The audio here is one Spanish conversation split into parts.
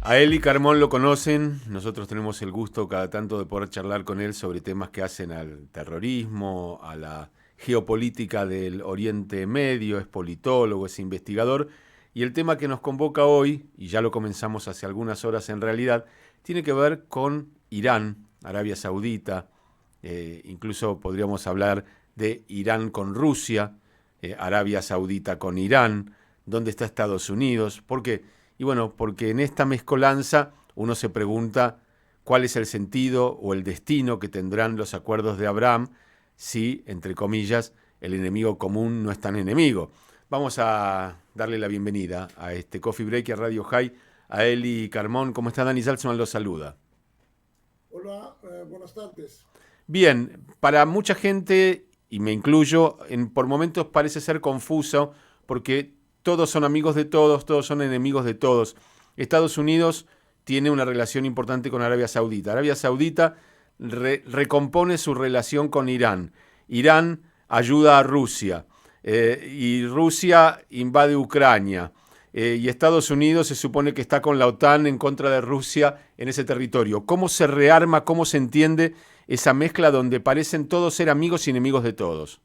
A Eli Carmón lo conocen, nosotros tenemos el gusto cada tanto de poder charlar con él sobre temas que hacen al terrorismo, a la geopolítica del Oriente Medio, es politólogo, es investigador, y el tema que nos convoca hoy, y ya lo comenzamos hace algunas horas en realidad, tiene que ver con Irán, Arabia Saudita, incluso podríamos hablar de Irán con Rusia, Arabia Saudita con Irán, dónde está Estados Unidos, ¿por qué? Y bueno, porque en esta mezcolanza uno se pregunta cuál es el sentido o el destino que tendrán los acuerdos de Abraham si, entre comillas, el enemigo común no es tan enemigo. Vamos a darle la bienvenida a este Coffee Break y a Radio High a Eli Carmón. ¿Cómo está? Dani Salzman los saluda. Hola, buenas tardes. Bien, para mucha gente, y me incluyo, por momentos parece ser confuso porque todos son amigos de todos, todos son enemigos de todos. Estados Unidos tiene una relación importante con Arabia Saudita. Arabia Saudita recompone su relación con Irán. Irán ayuda a Rusia y Rusia invade Ucrania. Y Estados Unidos se supone que está con la OTAN en contra de Rusia en ese territorio. ¿Cómo se rearma, cómo se entiende esa mezcla donde parecen todos ser amigos y enemigos de todos?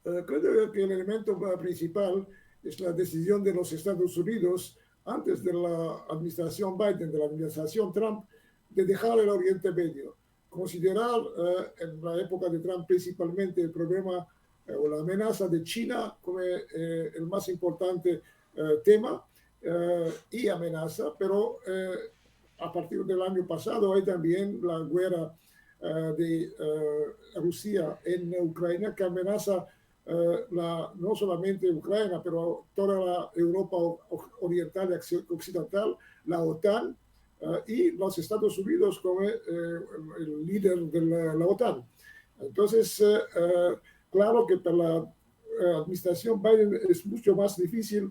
Creo que el elemento principal es la decisión de los Estados Unidos antes de la administración Biden, de la administración Trump, de dejar el Oriente Medio. Considerar en la época de Trump principalmente el problema o la amenaza de China como el más importante tema y amenaza, pero a partir del año pasado hay también la guerra de Rusia en Ucrania que amenaza no solamente Ucrania, pero toda la Europa oriental y occidental, la OTAN y los Estados Unidos como el líder de la OTAN. Entonces, claro que para la administración Biden es mucho más difícil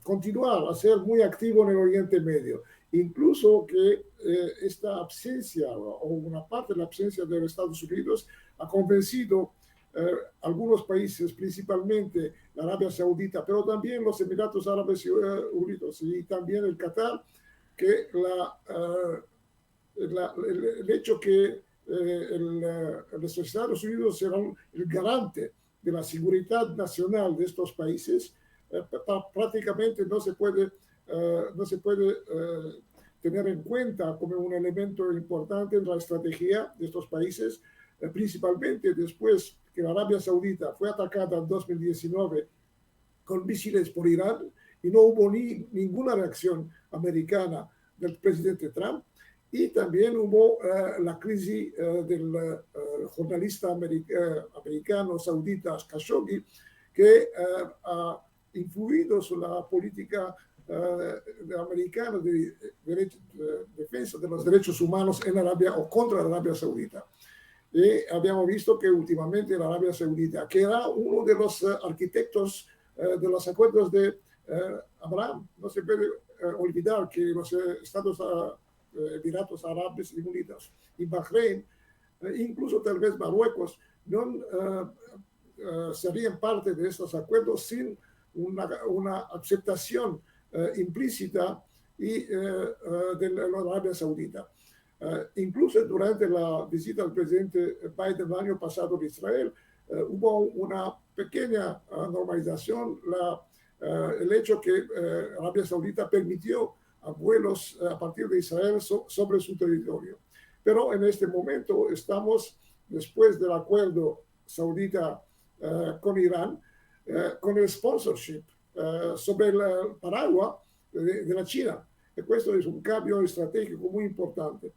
continuar a ser muy activo en el Oriente Medio. Incluso que esta ausencia o una parte de la ausencia de los Estados Unidos ha convencido algunos países, principalmente la Arabia Saudita, pero también los Emiratos Árabes Unidos y también el Qatar, que el hecho que los Estados Unidos serán el garante de la seguridad nacional de estos países, prácticamente no se puede tener en cuenta como un elemento importante en la estrategia de estos países, principalmente después que la Arabia Saudita fue atacada en 2019 con misiles por Irán y no hubo ninguna reacción americana del presidente Trump. Y también hubo la crisis del jornalista americano saudita Khashoggi, que ha influido sobre la política americana de defensa de los derechos humanos en Arabia o contra la Arabia Saudita. Y habíamos visto que últimamente la Arabia Saudita, que era uno de los arquitectos de los acuerdos de Abraham, no se puede olvidar que los Estados Emiratos Árabes Unidos y Bahrein, incluso tal vez Marruecos, no serían parte de estos acuerdos sin una aceptación implícita de la Arabia Saudita. Incluso durante la visita del presidente Biden el año pasado a Israel, hubo una pequeña normalización, el hecho que Arabia Saudita permitió a vuelos a partir de Israel sobre su territorio. Pero en este momento estamos, después del acuerdo saudita con Irán, con el sponsorship sobre el paraguas de la China. Y esto es un cambio estratégico muy importante.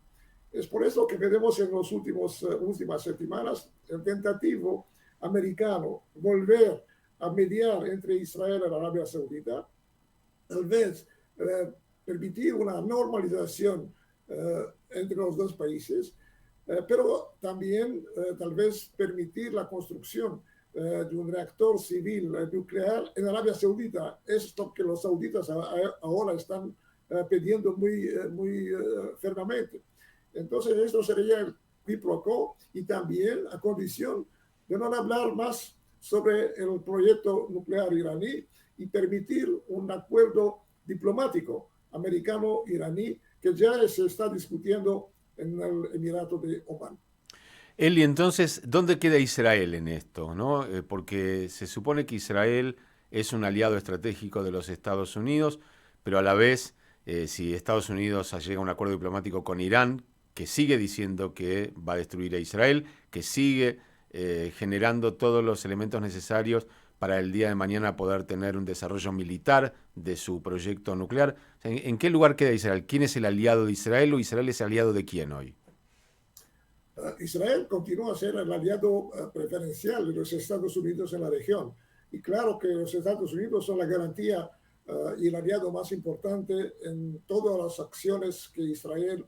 Es por eso que vemos en las últimas semanas el tentativo americano volver a mediar entre Israel y la Arabia Saudita, tal vez permitir una normalización entre los dos países, pero también tal vez permitir la construcción de un reactor civil nuclear en Arabia Saudita. Es lo que los sauditas ahora están pidiendo muy fermamente. Entonces, esto sería el quid pro quo y también a condición de no hablar más sobre el proyecto nuclear iraní y permitir un acuerdo diplomático americano-iraní que ya se está discutiendo en el Emirato de Omán. Eli, entonces, ¿dónde queda Israel en esto? ¿No? Porque se supone que Israel es un aliado estratégico de los Estados Unidos, pero a la vez, si Estados Unidos llega a un acuerdo diplomático con Irán, que sigue diciendo que va a destruir a Israel, que sigue generando todos los elementos necesarios para el día de mañana poder tener un desarrollo militar de su proyecto nuclear. O sea, ¿en qué lugar queda Israel? ¿Quién es el aliado de Israel o Israel es aliado de quién hoy? Israel continúa a ser el aliado preferencial de los Estados Unidos en la región. Y claro que los Estados Unidos son la garantía y el aliado más importante en todas las acciones que Israel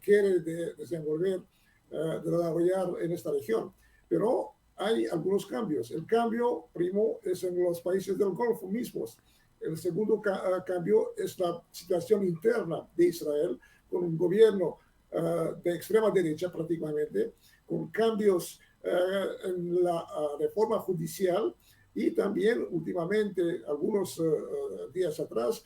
quiere desenvolver, desarrollar en esta región. Pero hay algunos cambios. El cambio, primo, es en los países del Golfo mismos. El segundo cambio es la situación interna de Israel, con un gobierno de extrema derecha prácticamente, con cambios en la reforma judicial y también últimamente, algunos días atrás,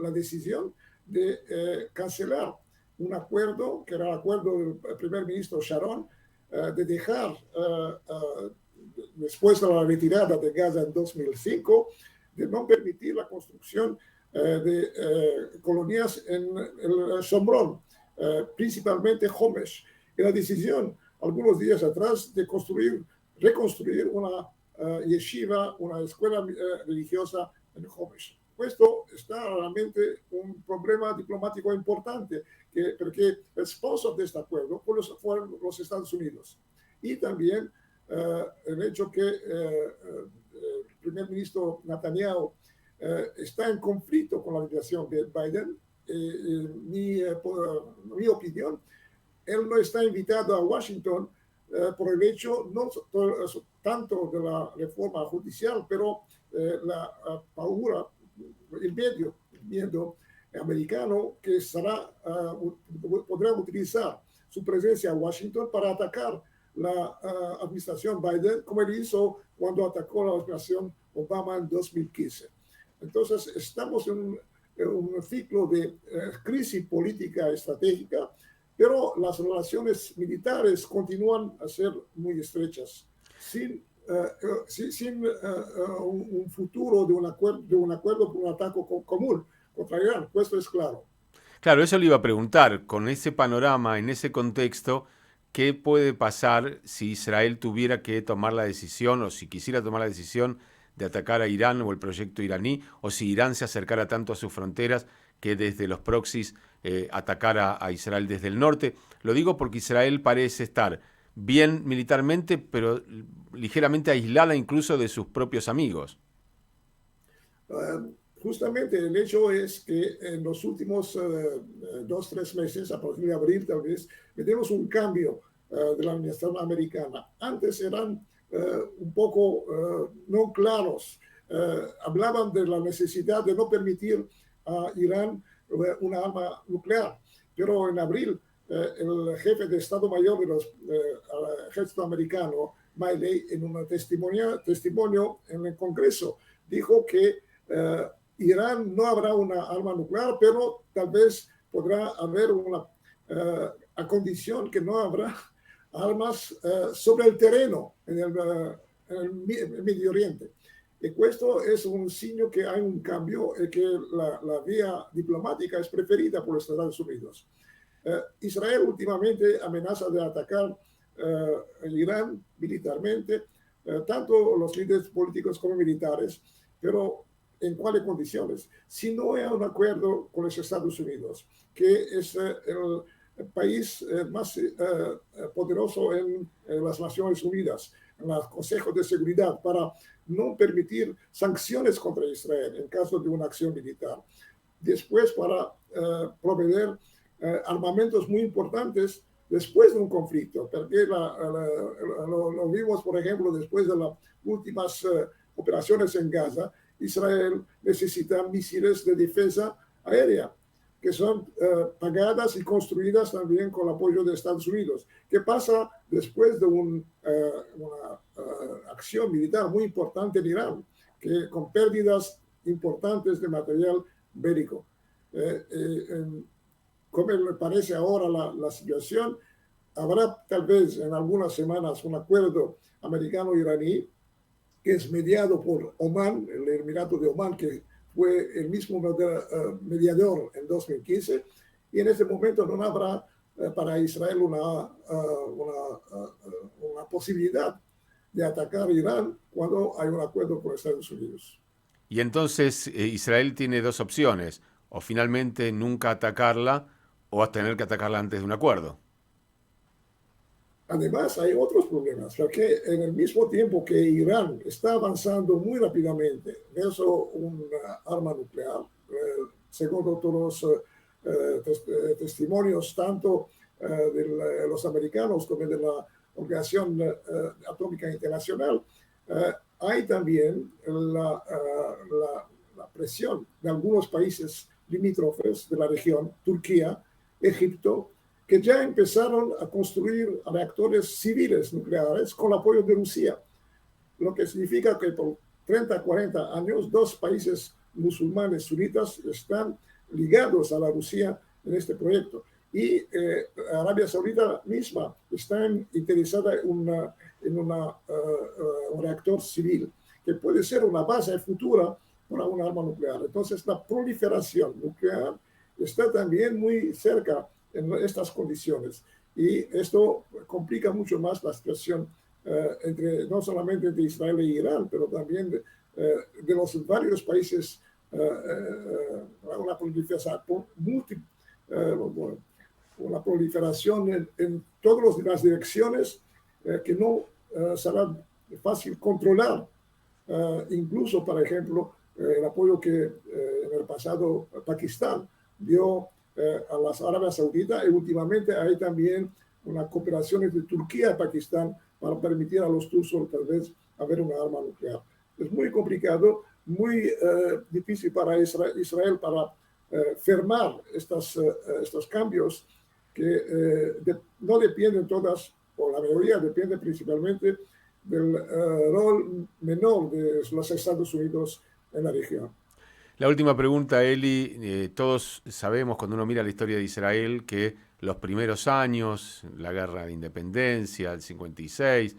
la decisión de cancelar un acuerdo, que era el acuerdo del primer ministro Sharon, de dejar, después de la retirada de Gaza en 2005, de no permitir la construcción de colonias en el Shomrón, principalmente Homesh, y la decisión algunos días atrás de reconstruir una yeshiva, una escuela religiosa en Homesh. Esto está realmente un problema diplomático importante, porque el sponsor de este acuerdo fueron los Estados Unidos. Y también el hecho que el primer ministro Netanyahu está en conflicto con la administración de Biden. Por mi opinión, él no está invitado a Washington por el hecho no tanto de la reforma judicial, pero la paura, el medio americano que podrá utilizar su presencia en Washington para atacar la administración Biden, como él hizo cuando atacó la administración Obama en 2015. Entonces, estamos en un ciclo de crisis política estratégica, pero las relaciones militares continúan a ser muy estrechas, sin un futuro de un acuerdo por un ataque común contra Irán. Esto es claro. Claro, eso le iba a preguntar, con ese panorama, en ese contexto, ¿qué puede pasar si Israel tuviera que tomar la decisión o si quisiera tomar la decisión de atacar a Irán o el proyecto iraní, o si Irán se acercara tanto a sus fronteras que desde los proxies atacara a Israel desde el norte? Lo digo porque Israel parece estar bien militarmente, pero ligeramente aislada incluso de sus propios amigos. Justamente el hecho es que en los últimos 2-3 meses, a partir de abril tal vez, tenemos un cambio de la administración americana. Antes eran un poco no claros. Hablaban de la necesidad de no permitir a Irán una arma nuclear. Pero en abril, el jefe de Estado Mayor del ejército americano, Miley, en un testimonio en el Congreso, dijo que Irán no habrá una arma nuclear, pero tal vez podrá haber a condición que no habrá armas sobre el terreno en el Medio Oriente. Y esto es un signo que hay un cambio, que la vía diplomática es preferida por los Estados Unidos. Israel últimamente amenaza de atacar el Irán militarmente, tanto los líderes políticos como militares, pero ¿en cuáles condiciones? Si no hay un acuerdo con los Estados Unidos, que es el país más poderoso en las Naciones Unidas, en los consejos de seguridad, para no permitir sanciones contra Israel en caso de una acción militar. Después, para proveer armamentos muy importantes después de un conflicto, porque lo vimos, por ejemplo, después de las últimas operaciones en Gaza. Israel necesita misiles de defensa aérea, que son pagadas y construidas también con el apoyo de Estados Unidos. ¿Qué pasa después de una acción militar muy importante en Irán, con pérdidas importantes de material bélico. Como me parece ahora la situación, habrá tal vez en algunas semanas un acuerdo americano-iraní que es mediado por Omán, el Emirato de Omán, que fue el mismo mediador en 2015, y en este momento no habrá para Israel una posibilidad de atacar Irán cuando hay un acuerdo con Estados Unidos. Y entonces Israel tiene dos opciones, o finalmente nunca atacarla, o a tener que atacarla antes de un acuerdo. Además, hay otros problemas, porque en el mismo tiempo que Irán está avanzando muy rápidamente verso una arma nuclear, según todos los testimonios, tanto de los americanos como de la Organización Atómica Internacional, hay también la presión de algunos países limítrofes de la región, Turquía, Egipto, que ya empezaron a construir reactores civiles nucleares con el apoyo de Rusia, lo que significa que por 30, 40 años, dos países musulmanes sunitas están ligados a la Rusia en este proyecto. Y Arabia Saudita misma está interesada en un reactor civil, que puede ser una base futura para una arma nuclear. Entonces, la proliferación nuclear está también muy cerca en estas condiciones. Y esto complica mucho más la situación no solamente entre Israel e Irán, pero también de los varios países, una proliferación en todas las direcciones que no será fácil controlar. Incluso, por ejemplo, el apoyo que en el pasado Pakistán dio a las Arabia Saudita, y últimamente hay también una cooperación entre Turquía y Pakistán para permitir a los turcos tal vez haber una arma nuclear. Es muy complicado, muy difícil para Israel para firmar estos cambios que no dependen todas, o la mayoría depende principalmente del rol menor de los Estados Unidos en la región. La última pregunta, Eli. Todos sabemos cuando uno mira la historia de Israel que los primeros años, la guerra de independencia, el 56,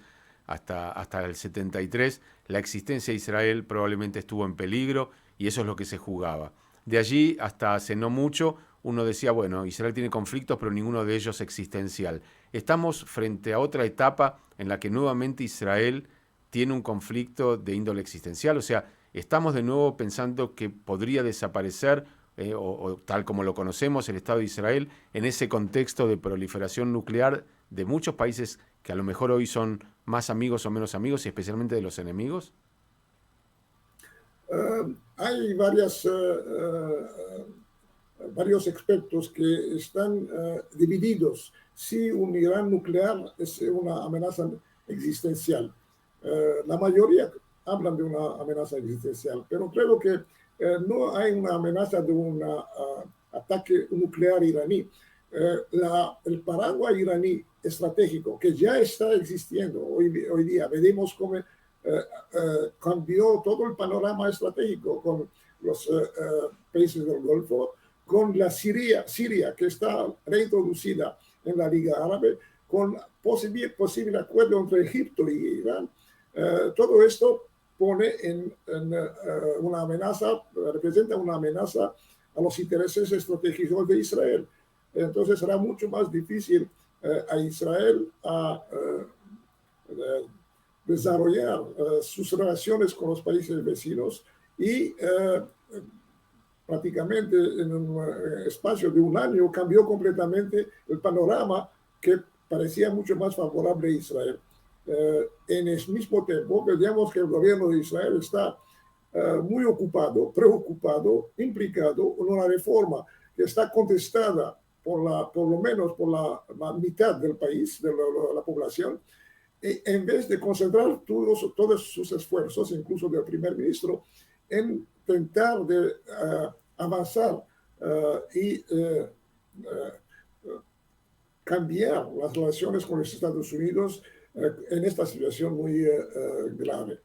hasta el 73, la existencia de Israel probablemente estuvo en peligro y eso es lo que se jugaba. De allí hasta hace no mucho uno decía, bueno, Israel tiene conflictos, pero ninguno de ellos existencial. Estamos frente a otra etapa en la que nuevamente Israel tiene un conflicto de índole existencial, o sea, estamos de nuevo pensando que podría desaparecer, o tal como lo conocemos, el Estado de Israel, en ese contexto de proliferación nuclear de muchos países que a lo mejor hoy son más amigos o menos amigos, y especialmente de los enemigos? Hay varios expertos que están divididos si un Irán nuclear es una amenaza existencial. La mayoría hablan de una amenaza existencial, pero creo que no hay una amenaza de un ataque nuclear iraní. El paraguas iraní estratégico que ya está existiendo hoy día, veremos cómo cambió todo el panorama estratégico con los países del Golfo, con la Siria que está reintroducida en la Liga Árabe, con posible acuerdo entre Egipto y Irán. Todo esto pone en una amenaza, representa una amenaza a los intereses estratégicos de Israel. Entonces será mucho más difícil a Israel desarrollar sus relaciones con los países vecinos y prácticamente en un espacio de un año cambió completamente el panorama que parecía mucho más favorable a Israel. En el mismo tiempo, veíamos que el gobierno de Israel está muy ocupado, preocupado, implicado en una reforma que está contestada por lo menos por la mitad del país, de la población, en vez de concentrar todos sus esfuerzos, incluso del primer ministro, en intentar de avanzar y cambiar las relaciones con los Estados Unidos en esta situación muy grave.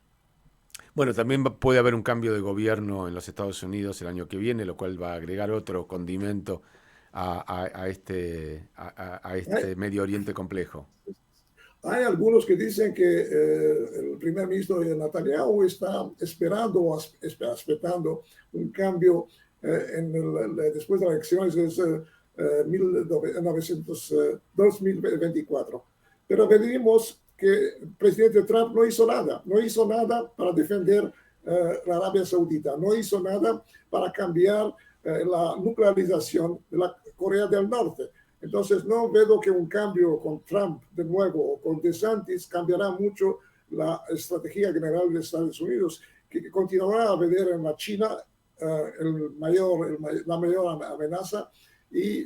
Bueno, también puede haber un cambio de gobierno en los Estados Unidos el año que viene, lo cual va a agregar otro condimento a Hay, este Medio Oriente complejo. hay algunos que dicen que el primer ministro Netanyahu está esperando o expectando un cambio después de las elecciones de 2024. Pero venimos que el presidente Trump no hizo nada para defender la Arabia Saudita, no hizo nada para cambiar la nuclearización de la Corea del Norte. Entonces no veo que un cambio con Trump de nuevo o con DeSantis cambiará mucho la estrategia general de Estados Unidos, que continuará a ver en la China la mayor amenaza y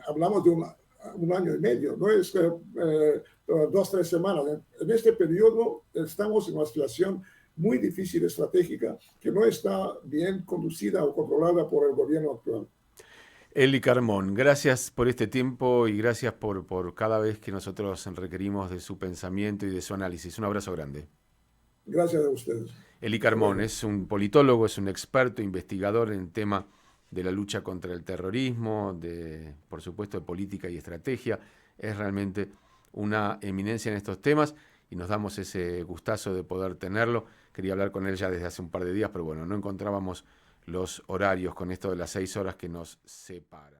hablamos de un año y medio, no es 2, 3 semanas. En este periodo estamos en una situación muy difícil estratégica que no está bien conducida o controlada por el gobierno actual. Eli Carmón, gracias por este tiempo y gracias por cada vez que nosotros requerimos de su pensamiento y de su análisis. Un abrazo grande. Gracias a ustedes. Eli Carmón es un politólogo, es un experto, investigador en el tema de la lucha contra el terrorismo, por supuesto, de política y estrategia. Es realmente una eminencia en estos temas y nos damos ese gustazo de poder tenerlo. Quería hablar con él ya desde hace un par de días, pero bueno, no encontrábamos los horarios con esto de las 6 horas que nos separan.